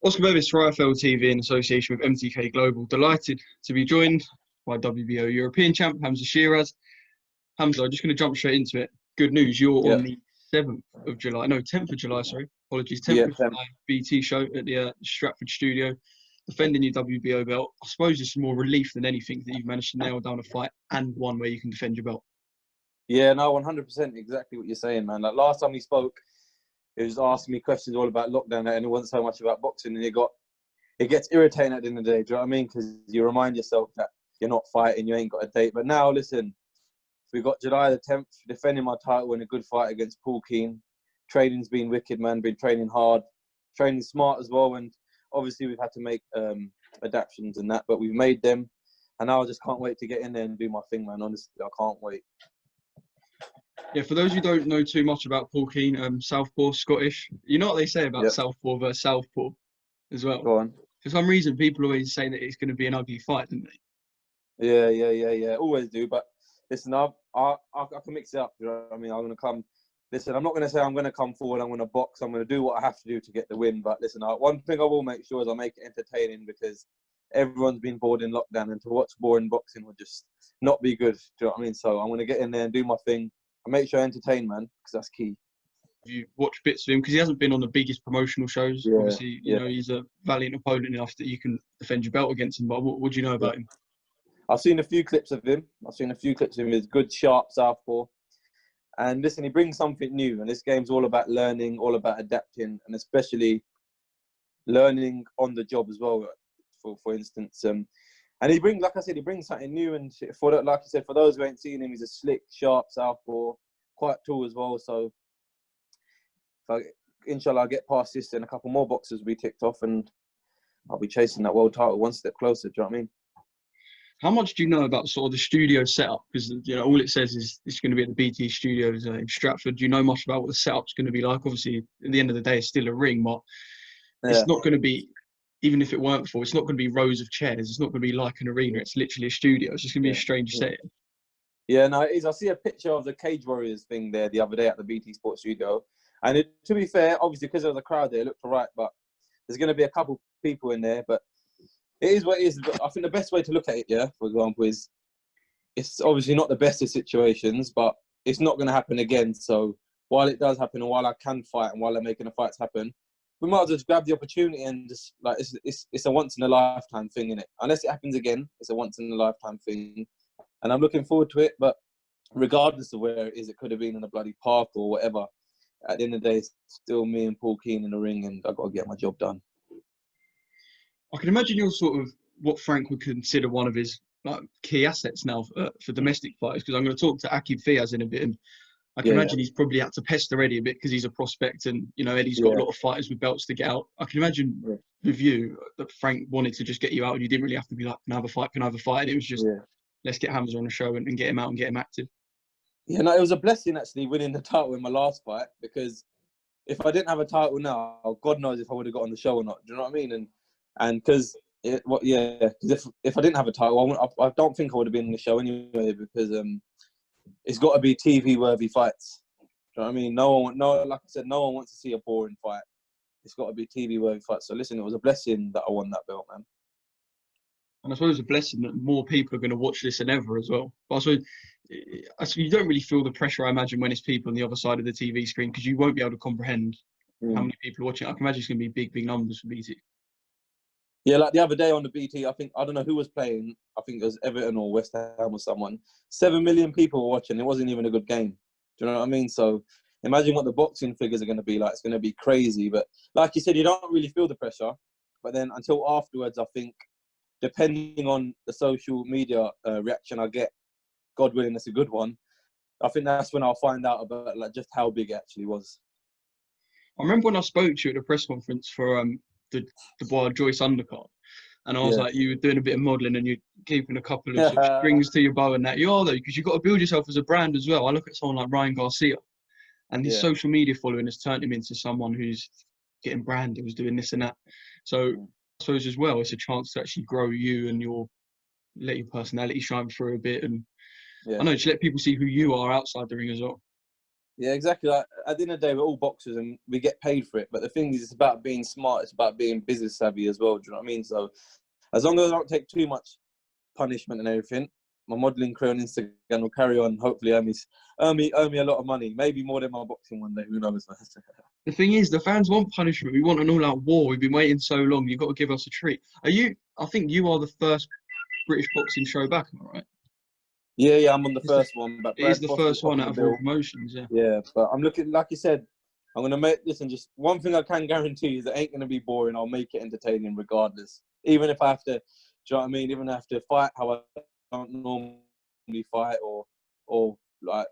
Oscar Bevis for IFL TV in association with MTK Global. Delighted to be joined by WBO European champ Hamzah Sheeraz. Hamzah, I'm just going to jump straight into it. Good news, you're on the 7th of July, no, 10th of July, sorry. Apologies, 10th of July BT show at the Stratford studio, defending your WBO belt. I suppose it's more relief than anything that you've managed to nail down a fight and one where you can defend your belt. Yeah, no, 100% exactly what you're saying, man. Like last time we spoke, it was asking me questions all about lockdown and it wasn't so much about boxing, and it gets irritating at the end of the day, do you know what I mean? Because you remind yourself that you're not fighting, you ain't got a date. But now, listen, we got July the 10th, defending my title in a good fight against Paul Keane. Training's been wicked, man, been training hard, training smart as well, and obviously we've had to make adaptations and that, but we've made them, and now I just can't wait to get in there and do my thing, man. Honestly, I can't wait. Yeah, for those who don't know too much about Paul Keane, Southpaw, Scottish. You know what they say about Southpaw versus Southpaw as well? Go on. For some reason, people always say that it's going to be an ugly fight, don't they? Yeah. Always do. But listen, I can mix it up. You know what I mean? I'm going to come. Listen, I'm not going to say I'm going to come forward, I'm going to box, I'm going to do what I have to do to get the win. But listen, one thing I will make sure is I make it entertaining, because everyone's been bored in lockdown, and to watch boring boxing would just not be good. Do you know what I mean? So I'm going to get in there and do my thing. I make sure I entertain, man, because that's key. You watch bits of him because he hasn't been on the biggest promotional shows. Obviously, you know, he's a valiant opponent enough that you can defend your belt against him. But what do you know about him? I've seen a few clips of him. He's good, sharp southpaw. And listen, he brings something new. And this game's all about learning, all about adapting, and especially learning on the job as well, for instance. And he brings, like I said, he brings something new. And like you said, for those who ain't seen him, he's a slick, sharp southpaw, quite tall as well. So, inshallah, I'll get past this, and a couple more boxes will be ticked off, and I'll be chasing that world title one step closer. Do you know what I mean? How much do you know about sort of the studio setup? Because, you know, all it says is it's going to be at the BT studios in Stratford. Do you know much about what the setup's going to be like? Obviously, at the end of the day, it's still a ring, but it's not going to be, even if it weren't for, it's not going to be rows of chairs. It's not going to be like an arena. It's literally a studio. It's just going to be a strange setting. Yeah, no, it is. I see a picture of the Cage Warriors thing there the other day at the BT Sports Studio. And to be fair, obviously, because there was a crowd there, it looked all right. But there's going to be a couple people in there. But it is what it is. But I think the best way to look at it, for example, is it's obviously not the best of situations, but it's not going to happen again. So while it does happen, and while I can fight, and while they're making the fights happen, we might as well just grab the opportunity and just, like, it's a once-in-a-lifetime thing, innit? Unless it happens again, it's a once-in-a-lifetime thing. And I'm looking forward to it, but regardless of where it is, it could have been in a bloody park or whatever. At the end of the day, it's still me and Paul Keane in the ring, and I've got to get my job done. I can imagine you're sort of what Frank would consider one of his key assets now for domestic fighters, because I'm going to talk to Akib Fiaz in a bit, and I can imagine he's probably had to pester Eddie a bit because he's a prospect, and, you know, Eddie's got a lot of fighters with belts to get out. I can imagine with you that Frank wanted to just get you out, and you didn't really have to be like, can I have a fight? And it was just, let's get Hamzah on the show and get him out and get him active. Yeah, no, it was a blessing actually winning the title in my last fight, because if I didn't have a title now, God knows if I would have got on the show or not. Do you know what I mean? And because if I didn't have a title, I don't think I would have been in the show anyway, because it's got to be TV worthy fights. Do you know what I mean? Like I said, no one wants to see a boring fight. It's got to be TV worthy fights. So listen, it was a blessing that I won that belt, man. And I suppose it's a blessing that more people are going to watch this than ever as well. But I suppose you don't really feel the pressure, I imagine, when it's people on the other side of the TV screen, because you won't be able to comprehend how many people are watching. I can imagine it's going to be big numbers for BT. Yeah, like the other day on the BT, I don't know who was playing. I think it was Everton or West Ham or someone. 7 million people were watching. It wasn't even a good game. Do you know what I mean? So imagine what the boxing figures are going to be like. It's going to be crazy. But like you said, you don't really feel the pressure. But then until afterwards, I think, depending on the social media reaction I get, God willing, it's a good one. I think that's when I'll find out about just how big it actually was. I remember when I spoke to you at a press conference for the Boy Joyce undercard, and I was like, you were doing a bit of modelling and you're keeping a couple of, sort of strings to your bow and that. You are, though, because you've got to build yourself as a brand as well. I look at someone like Ryan Garcia, and his social media following has turned him into someone who's getting branded, who's doing this and that. So I suppose as well, it's a chance to actually grow you and let your personality shine through a bit, and I know, just let people see who you are outside the ring as well. Yeah, exactly. Like, at the end of the day, we're all boxers and we get paid for it. But the thing is, it's about being smart. It's about being business savvy as well. Do you know what I mean? So as long as I don't take too much punishment and everything, my modelling career on Instagram will carry on. Hopefully, earn me a lot of money. Maybe more than my boxing one day. Who knows? The thing is, the fans want punishment. We want an all-out war. We've been waiting so long. You've got to give us a treat. I think you are the first British boxing show back, am I right? Yeah, I'm on the first one. But It is Brad the Foster's first one topping out the of all bill. promotions, yeah. Yeah, but I'm looking, like you said, I'm going to make, listen, just one thing I can guarantee is it ain't going to be boring. I'll make it entertaining regardless. Even if I have to, do you know what I mean? Even if I have to fight how I don't normally fight or like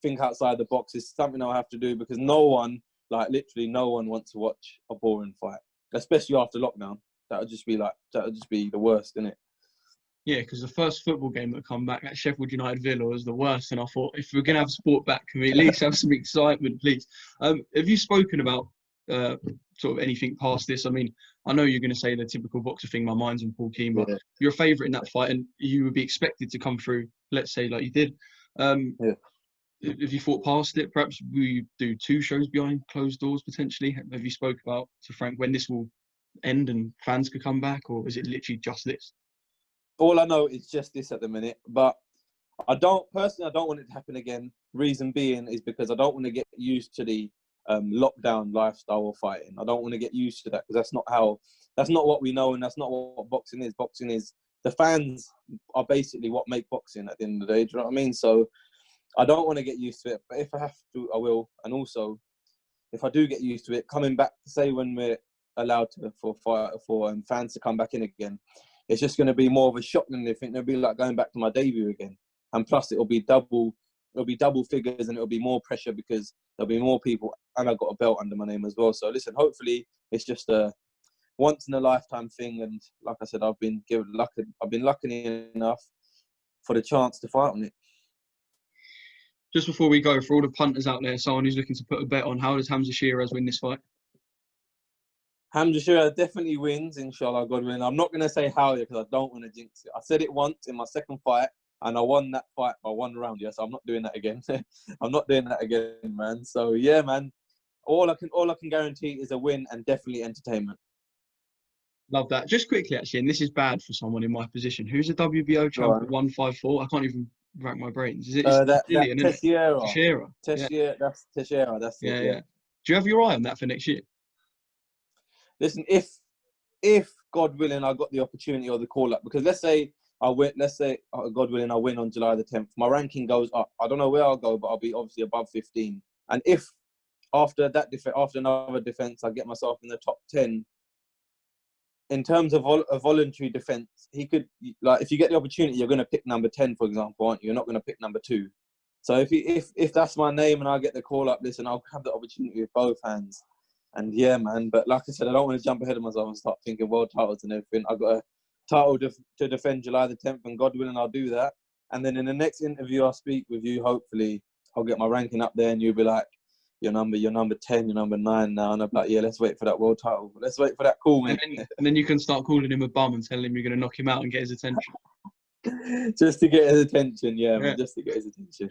think outside the box is something I'll have to do because no one, like literally no one wants to watch a boring fight, especially after lockdown. That would just be the worst, innit? Yeah, because the first football game that come back at Sheffield United Villa was the worst, and I thought, if we're going to have sport back, can we at least have some excitement, please? Have you spoken about sort of anything past this? I mean, I know you're going to say the typical boxer thing, my mind's on Paul Keane, but you're a favourite in that fight, and you would be expected to come through, let's say, like you did. Have you thought past it? Perhaps will you do 2 shows behind closed doors, potentially? Have you spoke about to Frank when this will end and fans could come back, or is it literally just this? All I know is just this at the minute, but I don't want it to happen again. Reason being is because I don't want to get used to the lockdown lifestyle of fighting. I don't want to get used to that because that's not what we know and that's not what boxing is. Boxing is, the fans are basically what make boxing at the end of the day. Do you know what I mean? So I don't want to get used to it, but if I have to, I will. And also, if I do get used to it, coming back, say when we're allowed to for fans to come back in again, it's just going to be more of a shock than they think. It'll be like going back to my debut again. And plus, it'll be double figures and it'll be more pressure because there'll be more people and I've got a belt under my name as well. So listen, hopefully it's just a once in a lifetime thing. And like I said, I've been lucky enough for the chance to fight on it. Just before we go, for all the punters out there, someone who's looking to put a bet on, how does Hamzah Sheeraz win this fight? Hamzah Sheeraz definitely wins, inshallah, God willing. I'm not going to say how yet because I don't want to jinx it. I said it once in my second fight and I won that fight by 1 round. Yeah, so I'm not doing that again. I'm not doing that again, man. So yeah, man. All I can guarantee is a win and definitely entertainment. Love that. Just quickly, actually, and this is bad for someone in my position. Who's a WBO champ at 154? I can't even rack my brains. It's Brazilian, isn't it? Teixeira. Yeah. That's Teixeira. That's it. Yeah. Do you have your eye on that for next year? Listen, if God willing, I got the opportunity or the call up, because let's say God willing, I win on July the 10th. My ranking goes up. I don't know where I'll go, but I'll be obviously above 15. And if after another defense, I get myself in the top 10. In terms of a voluntary defense, he could, like, if you get the opportunity, you're going to pick number 10, for example, aren't you? You're not going to pick number 2. So if that's my name and I get the call up, listen, I'll have the opportunity with both hands. And yeah, man. But like I said, I don't want to jump ahead of myself and start thinking world titles and everything. I've got a title to defend July the 10th, and God willing, I'll do that. And then in the next interview I'll speak with you, hopefully I'll get my ranking up there and you'll be like, you're number 10, you're number 9 now. And I'm like, yeah, let's wait for that world title. Let's wait for that call, man. And then you can start calling him a bum and telling him you're going to knock him out and get his attention. Just to get his attention, yeah, man, just to get his attention.